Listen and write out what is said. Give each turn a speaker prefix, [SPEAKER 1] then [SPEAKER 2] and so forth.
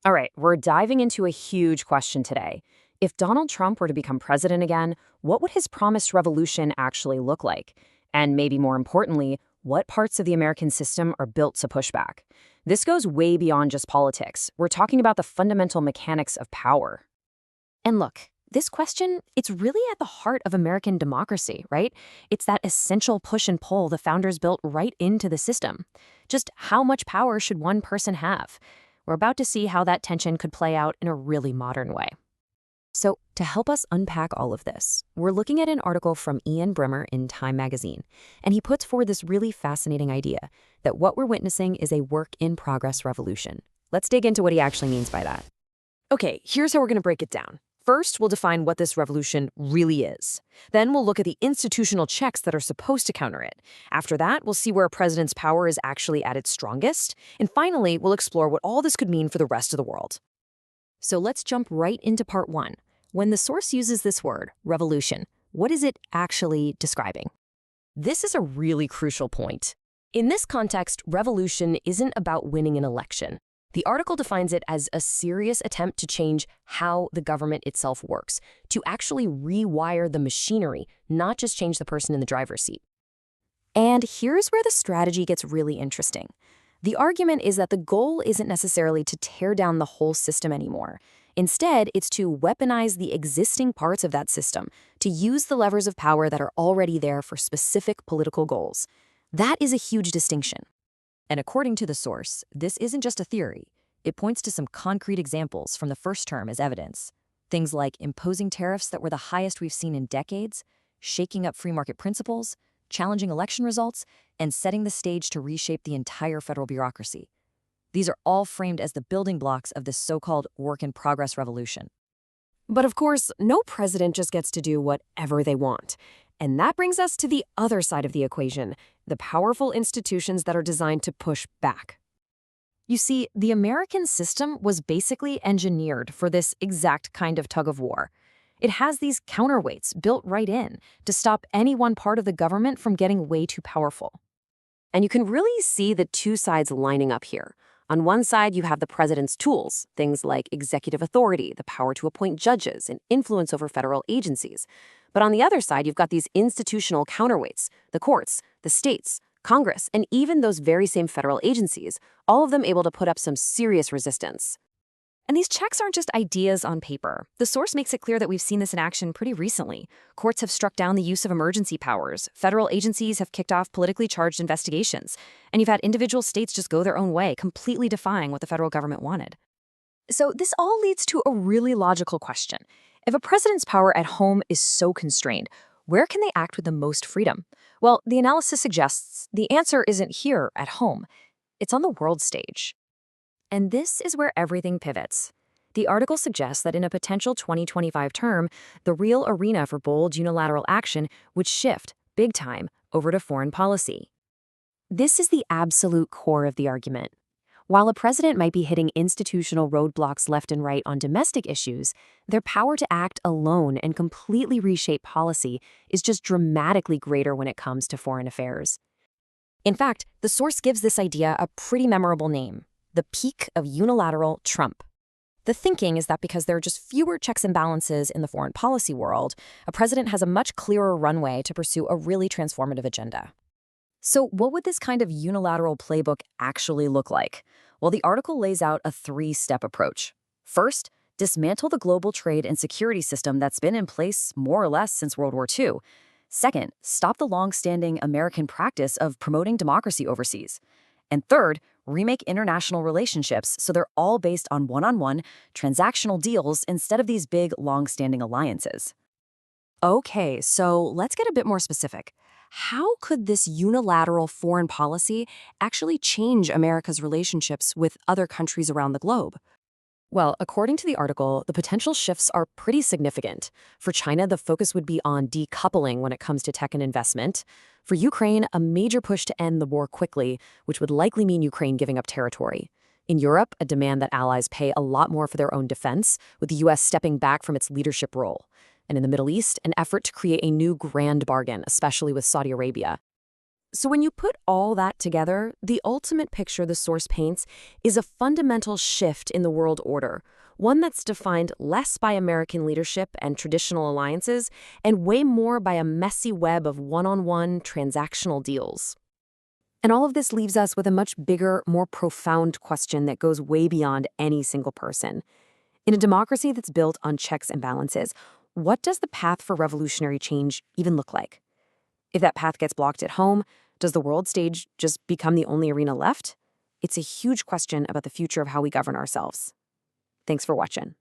[SPEAKER 1] All right, we're diving into a huge question today. If Donald Trump were to become president again, what would his promised revolution actually look like? And maybe more importantly, what parts of the American system are built to push back? This goes way beyond just politics. We're talking about the fundamental mechanics of power. And look, this question, it's really at the heart of American democracy, right? It's that essential push and pull the founders built right into the system. Just how much power should one person have? We're about to see how that tension could play out in a really modern way. So, to help us unpack all of this, we're looking at an article from Ian Bremmer in Time magazine, and he puts forward this really fascinating idea that what we're witnessing is a work-in-progress revolution. Let's dig into what he actually means by that.
[SPEAKER 2] Okay, here's how we're going to break it down. First, we'll define what this revolution really is. Then we'll look at the institutional checks that are supposed to counter it. After that, we'll see where a president's power is actually at its strongest. And finally, we'll explore what all this could mean for the rest of the world.
[SPEAKER 1] So let's jump right into part one. When the source uses this word, revolution, what is it actually describing?
[SPEAKER 2] This is a really crucial point. In this context, revolution isn't about winning an election. The article defines it as a serious attempt to change how the government itself works, to actually rewire the machinery, not just change the person in the driver's seat.
[SPEAKER 1] And here's where the strategy gets really interesting. The argument is that the goal isn't necessarily to tear down the whole system anymore. Instead, it's to weaponize the existing parts of that system, to use the levers of power that are already there for specific political goals. That is a huge distinction.
[SPEAKER 2] And according to the source, this isn't just a theory. It points to some concrete examples from the first term as evidence. Things like imposing tariffs that were the highest we've seen in decades, shaking up free market principles, challenging election results, and setting the stage to reshape the entire federal bureaucracy. These are all framed as the building blocks of this so-called work-in-progress revolution.
[SPEAKER 3] But of course, no president just gets to do whatever they want. And that brings us to the other side of the equation, the powerful institutions that are designed to push back.
[SPEAKER 1] You see, the American system was basically engineered for this exact kind of tug of war. It has these counterweights built right in to stop any one part of the government from getting way too powerful.
[SPEAKER 3] And you can really see the two sides lining up here. On one side, you have the president's tools, things like executive authority, the power to appoint judges, and influence over federal agencies. But on the other side, you've got these institutional counterweights, the courts, the states, Congress, and even those very same federal agencies, all of them able to put up some serious resistance.
[SPEAKER 1] And these checks aren't just ideas on paper. The source makes it clear that we've seen this in action pretty recently. Courts have struck down the use of emergency powers. Federal agencies have kicked off politically charged investigations. And you've had individual states just go their own way, completely defying what the federal government wanted. So this all leads to a really logical question. If a president's power at home is so constrained, where can they act with the most freedom? Well, the analysis suggests the answer isn't here at home. It's on the world stage. And this is where everything pivots. The article suggests that in a potential 2025 term, the real arena for bold unilateral action would shift, big time, over to foreign policy. This is the absolute core of the argument. While a president might be hitting institutional roadblocks left and right on domestic issues, their power to act alone and completely reshape policy is just dramatically greater when it comes to foreign affairs. In fact, the source gives this idea a pretty memorable name: the peak of unilateral Trump. The thinking is that because there are just fewer checks and balances in the foreign policy world, a president has a much clearer runway to pursue a really transformative agenda. So what would this kind of unilateral playbook actually look like? Well, the article lays out a three-step approach. First, dismantle the global trade and security system that's been in place more or less since World War II. Second, stop the long-standing American practice of promoting democracy overseas. And third, remake international relationships so they're all based on one-on-one transactional deals instead of these big, long-standing alliances.
[SPEAKER 3] Okay, so let's get a bit more specific. How could this unilateral foreign policy actually change America's relationships with other countries around the globe? Well, according to the article, the potential shifts are pretty significant. For China, the focus would be on decoupling when it comes to tech and investment. For Ukraine, a major push to end the war quickly, which would likely mean Ukraine giving up territory. In Europe, a demand that allies pay a lot more for their own defense, with the U.S. stepping back from its leadership role. And in the Middle East, an effort to create a new grand bargain, especially with Saudi Arabia. So when you put all that together, the ultimate picture the source paints is a fundamental shift in the world order, one that's defined less by American leadership and traditional alliances and way more by a messy web of one-on-one transactional deals. And all of this leaves us with a much bigger, more profound question that goes way beyond any single person. In a democracy that's built on checks and balances, what does the path for revolutionary change even look like? If that path gets blocked at home, does the world stage just become the only arena left? It's a huge question about the future of how we govern ourselves. Thanks for watching.